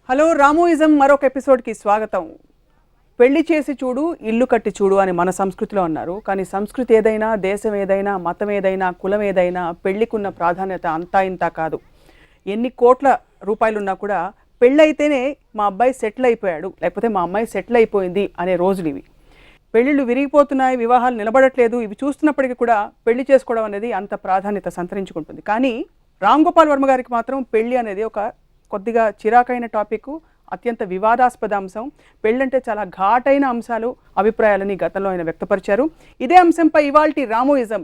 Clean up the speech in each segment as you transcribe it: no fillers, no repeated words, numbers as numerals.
Hello రామోయిజం మరొక ఎపిసోడ్కి స్వాగతం. పెళ్లి చేసి చూడు ఇల్లు కట్టి చూడు అని మన సంస్కృతిలో అన్నారు. కానీ సంస్కృతి ఏదైనా, దేశం ఏదైనా, మతం ఏదైనా, కులం ఏదైనా పెళ్లికున్న ప్రాధాన్యత అంతా ఇంతా కాదు. ఎన్ని కోట్ల రూపాయలున్నా కూడా పెళ్ళైతేనే మా అబ్బాయి సెటిల్ అయిపోయాడు, లేకపోతే మా అమ్మాయి సెటిల్ అయిపోయింది అనే రోజులు ఇవి. పెళ్ళిళ్ళు విరిగిపోతున్నాయి, వివాహాలు నిలబడట్లేదు, ఇవి చూస్తున్నప్పటికీ కూడా పెళ్లి చేసుకోవడం అనేది అంత ప్రాధాన్యత సంతరించుకుంటుంది. కానీ రామ్ గోపాల్ వర్మ గారికి మాత్రం పెళ్లి అనేది ఒక కొద్దిగా చిరాకైన టాపిక్, అత్యంత వివాదాస్పద అంశం. పెళ్ళంటే చాలా ఘాటైన అంశాలు, అభిప్రాయాలని గతంలో ఆయన వ్యక్తపరిచారు. ఇదే అంశంపై ఇవాల్టి Ramuism.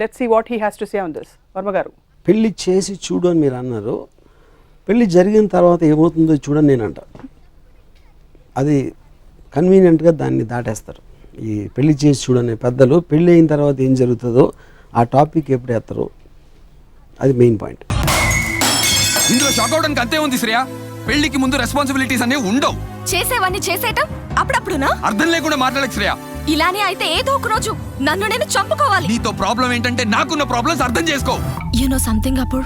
Let's see what he has to say on this. Varma garu, పెళ్లి చేసి చూడు అని మీరు అన్నారు. పెళ్లి జరిగిన తర్వాత ఏమవుతుందో చూడని నేనంట. అది కన్వీనియంట్గా దాన్ని దాటేస్తారు. ఈ పెళ్లి చేసి చూడని పెద్దలు పెళ్ళి అయిన తర్వాత ఏం జరుగుతుందో ఆ టాపిక్ ఎప్పుడు ఎత్తరు, అది మెయిన్ పాయింట్. ఇందులో షాక్ అవడానికి అంతే ఉంది శ్రేయ. పెళ్లికి ముందు రెస్పాన్సిబిలిటీస్ అనేవి ఉండవు. చేసేవన్నీ చేసేయటం అప్పుడప్పుడునా? అర్థం లేకుండా మాట్లాడకు శ్రేయ. ఇలానే అయితే ఏదో ఒక రోజు నన్ను నేను చంపుకోవాలి. నీతో ప్రాబ్లం ఏంటంటే నాకున్న ప్రాబ్లమ్స్ అర్థం చేసుకో. You know something Apoor,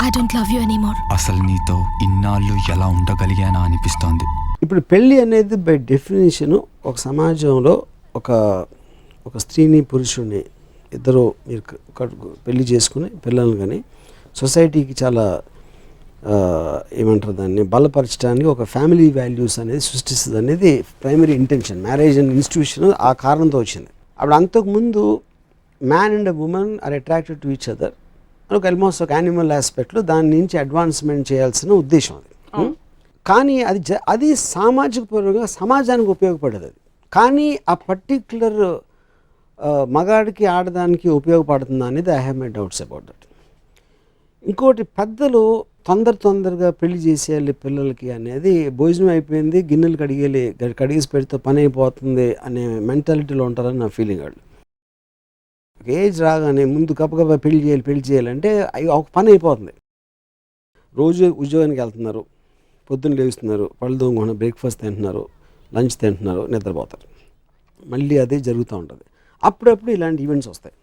I don't love you anymore. అసలు నీతో ఇన్నాళ్ళు ఎలా ఉండగలిగానా అనిపిస్తోంది. ఇప్పుడు పెళ్ళి అనేది బై డెఫినేషన్ ఒక సమాజంలో ఒక స్త్రీని పురుషుడిని ఇద్దరు మీరు పెళ్లి చేసుకుని పిల్లల్ని కానీ సొసైటీకి చాలా ఏమంటారు దాన్ని బలపరచడానికి ఒక ఫ్యామిలీ వాల్యూస్ అనేది సృష్టిస్తుంది అనేది primary intention. Marriage and institution ఆ కారణంతో వచ్చింది. అప్పుడు అంతకుముందు man and women are attracted to each other అని ఒక ఆల్మోస్ట్ ఒక యానిమల్ ఆస్పెక్ట్లో దాని నుంచి అడ్వాన్స్మెంట్ చేయాల్సిన ఉద్దేశం అది. కానీ అది సామాజిక పరంగా సమాజానికి ఉపయోగపడేది. అది కానీ ఆ పర్టిక్యులర్ మగాడికి ఆడదానికి ఉపయోగపడుతుందా అనేది I have my doubts about that. ఇంకోటి, పెద్దలు తొందరగా పెళ్లి చేసేయాలి పిల్లలకి అనేది, భోజనం అయిపోయింది గిన్నెలు కడిగేసి పెడితే పని అయిపోతుంది అనే మెంటాలిటీలో ఉంటారని నా ఫీలింగ్. వాళ్ళు ఒక ఏజ్ రాగానే ముందు గబగబా పెళ్లి చేయాలంటే ఒక పని అయిపోతుంది. రోజు ఉద్యోగానికి వెళ్తున్నారు, పొద్దున్న లేస్తున్నారు, పళ్ళు దొంగ బ్రేక్ఫాస్ట్ తింటున్నారు, లంచ్ తింటున్నారు, నిద్రపోతారు. మళ్ళీ అదే జరుగుతూ ఉంటుంది. అప్పుడప్పుడు ఇలాంటి ఈవెంట్స్ వస్తాయి.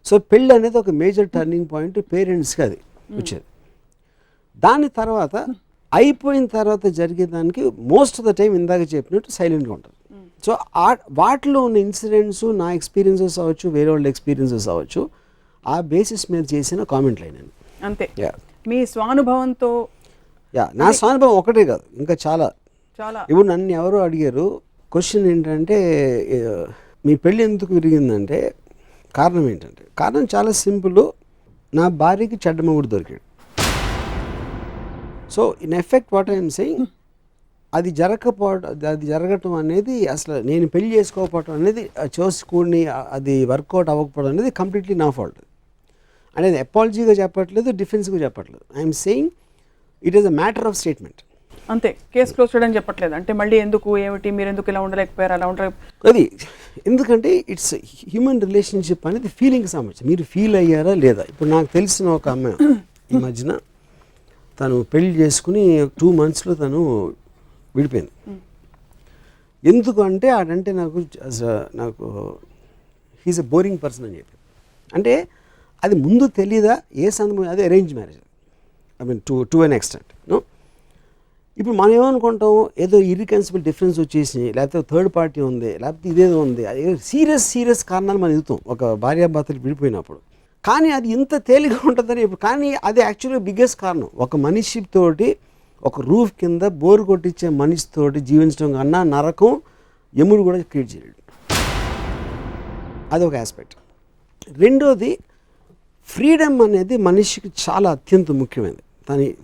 సో పెళ్ళి అనేది ఒక మేజర్ టర్నింగ్ పాయింట్ పేరెంట్స్కి అది వచ్చేది. దాని తర్వాత అయిపోయిన తర్వాత జరిగేదానికి మోస్ట్ ఆఫ్ ద టైం ఇందాక చెప్పినట్టు సైలెంట్గా ఉంటారు. సో వాటిలో ఉన్న ఇన్సిడెంట్స్ నా ఎక్స్పీరియన్సెస్ అవ్వచ్చు, వేరే వాళ్ళ ఎక్స్పీరియన్సెస్ అవ్వచ్చు, ఆ బేసిస్ మీద చేసిన కామెంట్లు అయినాను అంతే. మీ స్వానుభవంతో? నా స్వానుభవం ఒకటే కాదు, ఇంకా చాలా. ఇప్పుడు నన్ను ఎవరో అడిగారు, క్వశ్చన్ ఏంటంటే మీ పెళ్ళి ఎందుకు విరిగిందంటే కారణం ఏంటంటే, కారణం చాలా సింపుల్. నా భార్యకి చెడ్డ మొగుడు దొరికాడు. So in effect what I'm saying, అది జరగటం అనేది, అసలు నేను పెళ్లి చేసుకోకపోవటం అనేది, చూసుకుని అది వర్కౌట్ అవ్వకపోవడం అనేది కంప్లీట్లీ నా ఫాల్ట్. అనేది అపాలజీగా చెప్పట్లేదు, డిఫెన్స్గా చెప్పట్లేదు. I'm saying it is a matter of statement అంతే. కేసు క్లోజ్ చేయడం చెప్పట్లేదు. అంటే మళ్ళీ ఎందుకు, ఏమిటి, మీరు ఎందుకు ఇలా ఉండలేకపోయారు, అలా అది ఎందుకంటే ఇట్స్ హ్యూమన్ రిలేషన్షిప్ అనేది ఫీలింగ్కి సంబంధించి. మీరు ఫీల్ అయ్యారా లేదా? ఇప్పుడు నాకు తెలిసిన ఒక అమ్మాయి ఈ మధ్యన తను పెళ్లి చేసుకుని 2 monthsలో తను విడిపోయింది. ఎందుకు అంటే ఆడంటే నాకు హీస్ ఎ బోరింగ్ పర్సన్ అని చెప్పి. అంటే అది ముందు తెలీదా ఏ సందర్భం, అదే arrange marriage. I mean to an extent. ఇప్పుడు మనం ఏమనుకుంటాం, ఏదో ఇర్రికన్సిబుల్ డిఫరెన్స్ వచ్చేసి, లేకపోతే థర్డ్ పార్టీ ఉంది, లేకపోతే ఇదేదో ఉంది, సీరియస్ కారణాలు మనం ఎదుగుతాం ఒక భార్యాభర్తలు విడిపోయినప్పుడు. కానీ అది ఇంత తేలిగా ఉంటుందని ఇప్పుడు, కానీ అది యాక్చువల్గా బిగ్గెస్ట్ కారణం. ఒక మనిషితోటి ఒక రూఫ్ కింద బోరు కొట్టించే మనిషితోటి జీవించడం కన్నా నరకం యముడు కూడా క్రియేట్ చేయలేడు. అదొక ఆస్పెక్ట్. రెండోది, ఫ్రీడమ్ అనేది మనిషికి చాలా అత్యంత ముఖ్యమైనది.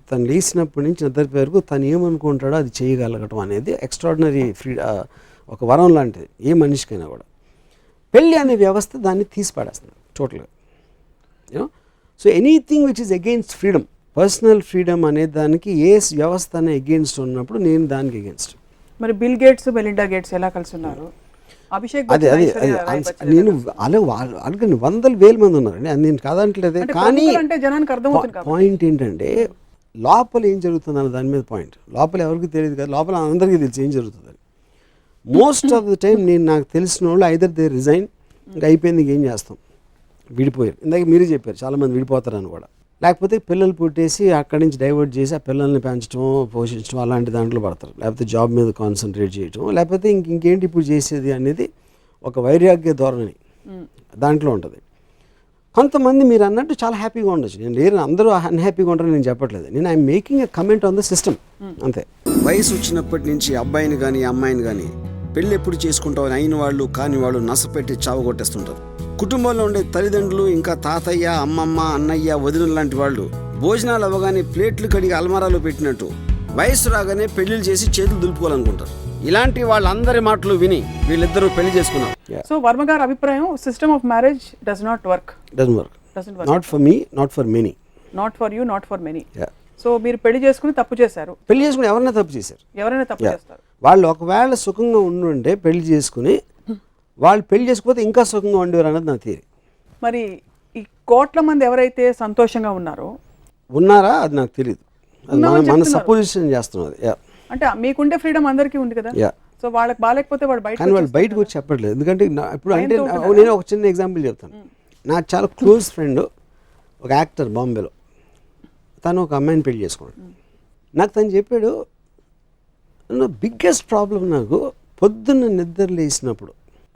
తను లేచినప్పటి నుంచి నిద్ర వరకు తను ఏమనుకుంటాడో అది చేయగలగటం అనేది ఎక్స్ట్రాడినరీ ఒక వరం లాంటిది ఏ మనిషికైనా కూడా. పెళ్ళి అనే వ్యవస్థ దాన్ని తీసి పడేస్తుంది టోటల్గా. So anything which is against freedom, personal freedom అనే దానికి ఏ వ్యవస్థ అనే అగెయిన్స్ట్ ఉన్నప్పుడు నేను దానికి అగెయిన్స్ట్. మరి బిల్ గేట్స్, మెలిండా గేట్స్ ఎలా కలిసి ఉన్నారు? అదే నేను అలా అడగండి, 100,000 మంది ఉన్నారండి, అది నేను కాదంటలేదు. కానీ పాయింట్ ఏంటంటే లోపల ఏం జరుగుతుంది అన్న దాని మీద పాయింట్. లోపల ఎవరికి తెలియదు కదా, లోపల అందరికీ తెలిసి ఏం జరుగుతుంది. మోస్ట్ ఆఫ్ ద టైం నాకు తెలిసిన వాళ్ళు ఐదర్ దే రిజైన్, ఇంకా అయిపోయింది, ఏం చేస్తాం, విడిపోయారు. ఇందాక మీరే చెప్పారు చాలామంది విడిపోతారని కూడా. లేకపోతే పిల్లలు పుట్టేసి అక్కడి నుంచి డైవర్ట్ చేసి ఆ పిల్లల్ని పెంచడం పోషించడం అలాంటి దాంట్లో పడతారు. లేకపోతే జాబ్ మీద కాన్సన్ట్రేట్ చేయడం, లేకపోతే ఇంకేంటి ఇప్పుడు చేసేది అనేది ఒక వైరాగ్య ధోరణి దాంట్లో ఉంటుంది. కొంతమంది మీరు అన్నట్టు చాలా హ్యాపీగా ఉండొచ్చు. నేను లేరు అందరూ అన్హ్యాపీగా ఉంటారని నేను చెప్పట్లేదు. నేను I'm making a comment on the system అంతే. వయసు వచ్చినప్పటి నుంచి అబ్బాయిని కానీ అమ్మాయిని కానీ పెళ్ళి ఎప్పుడు చేసుకుంటావు అని అయిన వాళ్ళు కాని వాళ్ళు నసపెట్టి చావగొట్టేస్తుంటారు. కుటుంబంలో ఉండే తల్లిదండ్రులు ఇంకా తాతయ్య అమ్మమ్మ అన్నయ్య వదిన లాంటి వాళ్ళు భోజనాలు అవ్వగానే ప్లేట్లు కడిగి అల్మారాలో పెట్టినట్టు వయసు రాగానే పెళ్లిళ్ళు చేసి చేతులు దులుపుకోవాలనుకుంటారు. ఇలాంటి వాళ్ళందరి మాటలు విని వీళ్ళిద్దరూ పెళ్లి చేసుకున్నారు. సో వర్మ గారి అభిప్రాయం system of marriage does not work. Not for me, not for many. Not for you, not for many. So మీరు పెళ్లి చేసుకుని తప్పు చేశారు. పెళ్లి చేసుకుని ఎవరైనా తప్పు చేశారు. ఎవరైనా తప్పు చేస్తారు. వాళ్ళు ఒకవేళ సుఖంగా ఉండుంటే పెళ్లి చేసుకుని వాళ్ళు పెళ్లి చేసుకోకపోతే ఇంకా సుఖంగా ఉండేవారు అన్నది నా థియరీ. మరి ఈ కోట్ల మంది ఎవరైతే సంతోషంగా ఉన్నారా అది నాకు తెలియదు. మన సపోజిషన్ చేస్తున్నది. అంటే మీకుండే ఫ్రీడమ్ అందరికీ ఉంది కదా. సో వాళ్ళకి బాగాలేకపోతే వాళ్ళు బయటకు వచ్చి చెప్పట్లేదు. ఎందుకంటే ఇప్పుడు అంటే నేను ఒక చిన్న ఎగ్జాంపుల్ చెప్తాను. నాకు చాలా క్లోజ్ ఫ్రెండ్ ఒక యాక్టర్ బాంబేలో, తను ఒక అమ్మాయిని పెళ్లి చేసుకున్నాడు. నాకు తను చెప్పాడు, బిగ్గెస్ట్ ప్రాబ్లం నాకు పొద్దున్న నిద్ర లేసినప్పుడు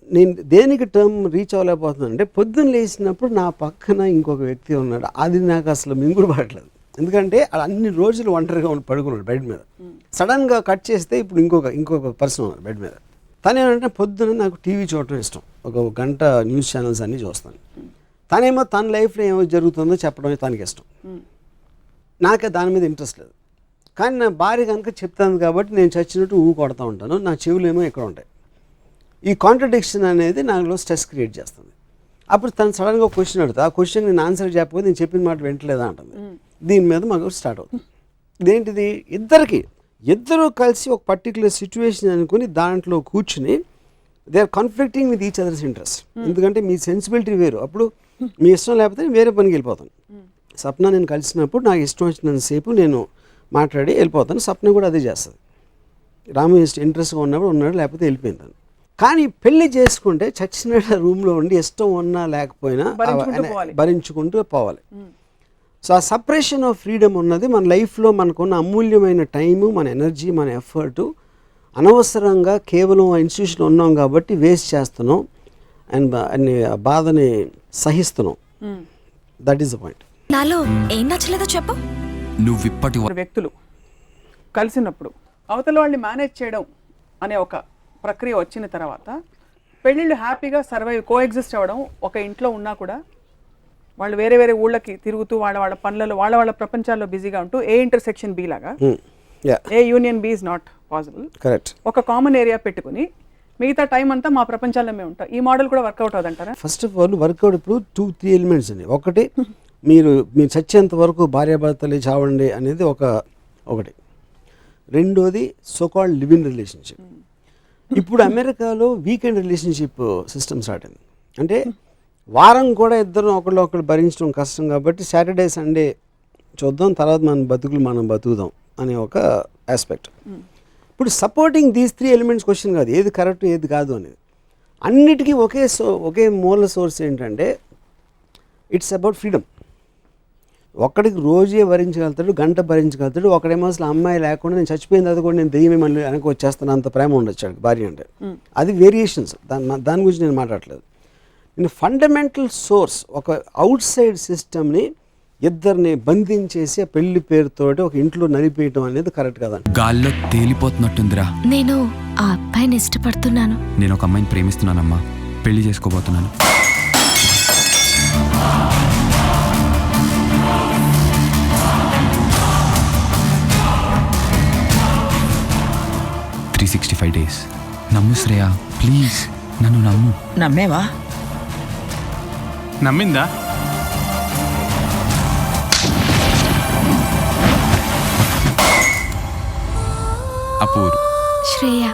నేను దేనికి టర్మ్ రీచ్ అవ్వలేకపోతున్నాను అంటే పొద్దున్న లేచినప్పుడు నా పక్కన ఇంకొక వ్యక్తి ఉన్నాడు. అది నాకు అసలు మింగుడు పడట్లేదు. ఎందుకంటే అన్ని రోజులు ఒంటరిగా పడుకున్నాడు బెడ్ మీద. సడన్గా కట్ చేస్తే ఇప్పుడు ఇంకొక పర్సన్ ఉన్నారు బెడ్ మీద. తను ఏమంటే పొద్దున్న నాకు టీవీ చూడటం ఇష్టం, ఒక గంట న్యూస్ ఛానల్స్ అన్నీ చూస్తాను. తనేమో తన లైఫ్లో ఏమో జరుగుతుందో చెప్పడం తనకి ఇష్టం. నాకే దాని మీద ఇంట్రెస్ట్ లేదు. కానీ నా భార్య కనుక చెప్తాను కాబట్టి నేను చచ్చినట్టు కొడతా ఉంటాను. నా చెవులు ఏమో ఎక్కడ ఉంటాయి. ఈ కాంట్రడిక్షన్ అనేది నాలో స్ట్రెస్ క్రియేట్ చేస్తుంది. అప్పుడు తను సడన్గా ఒక క్వశ్చన్ అడుగుతుంది. ఆ క్వశ్చన్ నేను ఆన్సర్ చెప్పకపోతే నేను చెప్పిన మాట వింటలేదా అంటుంది. దీని మీద మాకు స్టార్ట్ అవుతుంది. ఇదేంటిది, ఇద్దరు కలిసి ఒక పర్టికులర్ సిచ్యువేషన్ అనుకుని దాంట్లో కూర్చుని they are conflicting with each others interest. ఎందుకంటే మీ సెన్సిబిలిటీ వేరు. అప్పుడు మీ ఇష్టం లేకపోతే వేరే పనికి వెళ్ళిపోతాను. సప్న నేను కలిసినప్పుడు నాకు ఇష్టం వచ్చినంతసేపు నేను మాట్లాడి వెళ్ళిపోతాను. సప్న కూడా అదే చేస్తుంది. రాము ఇంట్రెస్ట్గా ఉన్నప్పుడు ఉన్నాడు, లేకపోతే వెళ్ళిపోయింది. కానీ పెళ్లి చేసుకుంటే చచ్చిన రూమ్లో ఉండి ఇష్టం ఉన్నా లేకపోయినా భరించుకుంటూ పోవాలి. సో ఆ సపరేషన్ ఆఫ్ ఫ్రీడమ్ ఉన్నది మన లైఫ్లో మనకున్న అమూల్యమైన టైము, మన ఎనర్జీ, మన ఎఫర్టు అనవసరంగా కేవలం ఆ ఇన్స్టిట్యూషన్ ఉన్నాం కాబట్టి వేస్ట్ చేస్తున్నాం అండ్ బాధని సహిస్తున్నాం. That is the point. నాలో ఏం నచ్చలేదో చెప్పు. నువ్వు ఇప్పటి వ్యక్తులు కలిసినప్పుడు అవతల వాళ్ళని మేనేజ్ చేయడం అనే ఒక ప్రక్రియ వచ్చిన తర్వాత పెళ్ళిళ్ళు హ్యాపీగా కోఎగ్జిస్ట్ అవ్వడం, ఒక ఇంట్లో ఉన్నా కూడా వాళ్ళు వేరే వేరే ఊళ్ళకి తిరుగుతూ వాళ్ళ పనులలో వాళ్ళ ప్రపంచాల్లో బిజీగా ఉంటూ ఏ ఇంటర్సెక్షన్ బి లాగా A union B is not possible. Correct. ఒక కామన్ ఏరియా పెట్టుకుని మిగతా టైం అంతా మా ప్రపంచాల్లో మేము ఉంటాం. ఈ మోడల్ కూడా వర్కౌట్ అవుతుంటారా? ఫస్ట్ ఆఫ్ ఆల్ వర్కౌట్ ఇప్పుడు 2-3 ఎలిమెంట్స్ అండి. ఒకటి మీరు చచ్చేంత వరకు భార్యాభర్తలు చావండి అనేది ఒకటి. రెండోది సోకాల్డ్ లివ్ ఇన్ రిలేషన్షిప్. ఇప్పుడు అమెరికాలో వీకెండ్ రిలేషన్షిప్ సిస్టమ్ స్టార్ట్ అయింది. అంటే వారం కూడా ఇద్దరు ఒకళ్ళు భరించడం కష్టం కాబట్టి సాటర్డే సండే చూద్దాం, తర్వాత మనం బతుకుదాం అనే ఒక ఆస్పెక్ట్. ఇప్పుడు సపోర్టింగ్ దీస్ 3 ఎలిమెంట్స్ క్వశ్చన్ కాదు, ఏది కరెక్ట్ ఏది కాదు అనేది. అన్నిటికీ ఒకే మూల సోర్స్ ఏంటంటే ఇట్స్ అబౌట్ ఫ్రీడమ్. ఒక్కడికి రోజే భరించగలుగుతాడు, గంట భరించగలుగుతాడు. ఒకడేమో అసలు అమ్మాయి లేకుండా నేను చచ్చిపోయిన తర్వాత కూడా నేను దెయ్యమే మళ్ళీ వెనక్కి వచ్చేస్తాను అంత ప్రేమ ఉండొచ్చు భార్య అంటే. అది వేరియేషన్స్, దాని గురించి నేను మాట్లాడట్లేదు. నేను ఫండమెంటల్ సోర్స్ ఒక అవుట్ సైడ్ సిస్టమ్ని ఇద్దరిని బంధించేసి ఆ పెళ్లి పేరుతోటి ఒక ఇంట్లో నలిపేయటం అనేది కరెక్ట్ కదా. గాల్లో తేలిపోతున్నట్టుందిరా. నేను ఆ అబ్బాయిని ఇష్టపడుతున్నాను. నేను ఒక అమ్మాయిని ప్రేమిస్తున్నానమ్మా, పెళ్లి చేసుకోబోతున్నాను. days. నమ్ము శ్రేయ, ప్లీజ్ నన్ను నమ్ము. నమ్మేవా? నమ్మిందా? అపూర్. శ్రేయ.